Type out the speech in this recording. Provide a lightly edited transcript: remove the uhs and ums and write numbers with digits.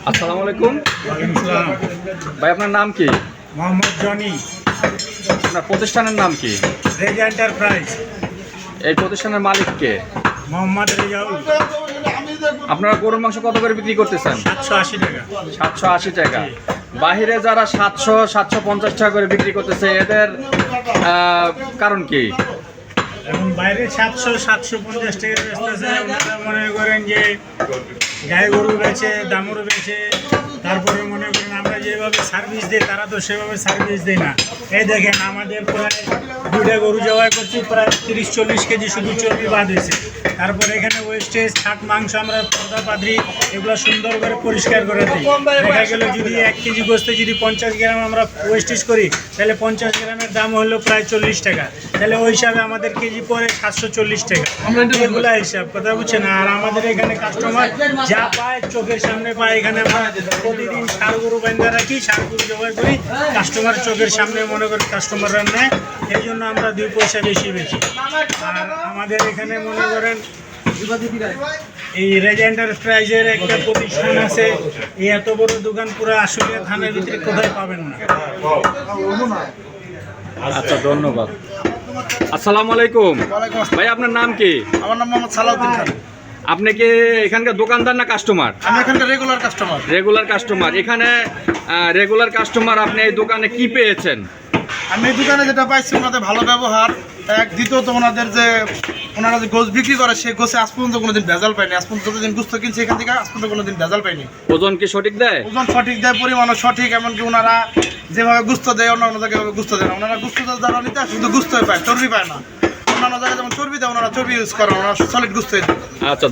আসসালামু আলাইকুম। ভাই আপনার নাম কি? মোহাম্মদ জনি। আপনার প্রতিষ্ঠানের নাম কি? রেজ এন্টারপ্রাইজ। এই প্রতিষ্ঠানের মালিক কে? মোহাম্মদ রেজাউল। আপনারা গরুর মাংস কত করে বিক্রি করতেছেন? 780 টাকা। 780 টাকা। বাহিরে যারা 700-750 টাকা করে বিক্রি করতেছে এদের কারণ কি? এখন বাইরে 700-750 টাকা বেচতেছে। ওনারা মনে করেন যে গায়ে গরু বেচে, দামুরও বেচে, তারপরে মনে করেন আমরা যেভাবে সার্ভিস দিই তারা তো সেভাবে সার্ভিস দেয় না। এই দেখেন আমাদের প্রায় 2টা গরু জবাই করছি, প্রায় 30-40 কেজি শুধু চর্বি বাদ হয়েছে। তারপরে এখানে ওয়েস্টেজ থাক মাংস আমরা পর্দা পাদ্রি এগুলো সুন্দর করে পরিষ্কার করে দিই। দেখা গেল যদি 1 কেজি গোস্তে যদি 50 গ্রাম আমরা ওয়েস্টেজ করি তাহলে 50 গ্রামের দাম হলো প্রায় 40 টাকা। তাহলে ওই হিসাবে আমাদের কেজি পরে 740 টাকা। এগুলো হিসাব কথা বুঝছেন। আর আমাদের এখানে কাস্টমার যা পায় চোখের সামনে পায়। এখানে আমরা প্রতিদিন ষাঁড় গরু বান্ধা রাখি, ষাঁড় গরু জবাই করি, কাস্টমার চোখের সামনে মনে করে কাস্টমাররা নেয়। এই জন্য আমরা 2 পয়সা বেশি বেশি। আর আমাদের এখানে মনে করেন এই রেজ এন্টারপ্রাইজের একটা প্রতিষ্ঠান আছে। এই এত বড় দোকান পুরো আসলে থানার ভিতরে কোথায় পাবেন না। আচ্ছা, ধন্যবাদ। আসসালামু আলাইকুম। ভাই আপনার নাম কি? আমার নাম মোহাম্মদ সালাউদ্দিন খান। আপনি কি এখানকার দোকানদার না কাস্টমার? আমি এখানকার রেগুলার কাস্টমার। Regular customer. এখানে রেগুলার কাস্টমার, আপনি এই দোকানে কি পেয়েছেন? আমি এই দোকানে যেটা পাইছি ওনাদের ভালো ব্যবহার, দ্বিতীয়ত ওনাদের যে ওনারা যে গোছ বিক্রি করে সেই গোছে আজ পর্যন্ত কোনোদিন ভেজাল পাইনি। আজ পর্যন্ত যতদিন গুস্ত কিনছে এখান থেকে আজ পর্যন্ত কোনোদিন ভেজাল পাইনি। ওজন কি সঠিক দেয়? ওজন সঠিক দেয়, পরিমাণও সঠিক। এমনকি ওনারা যেভাবে গুস্ত দেয় অন্য জায়গায় গুস্ত দেয় না। ওনারা গুস্ত যারা নিতে আসে শুধু গুস্তই পায়, চর্বি পায় না। অন্যান্য জায়গায় যেমন চর্বি দেয় ওনারা চর্বি ইউজ করে, ওনারা সলিড গুস্তই দেয়। আচ্ছা।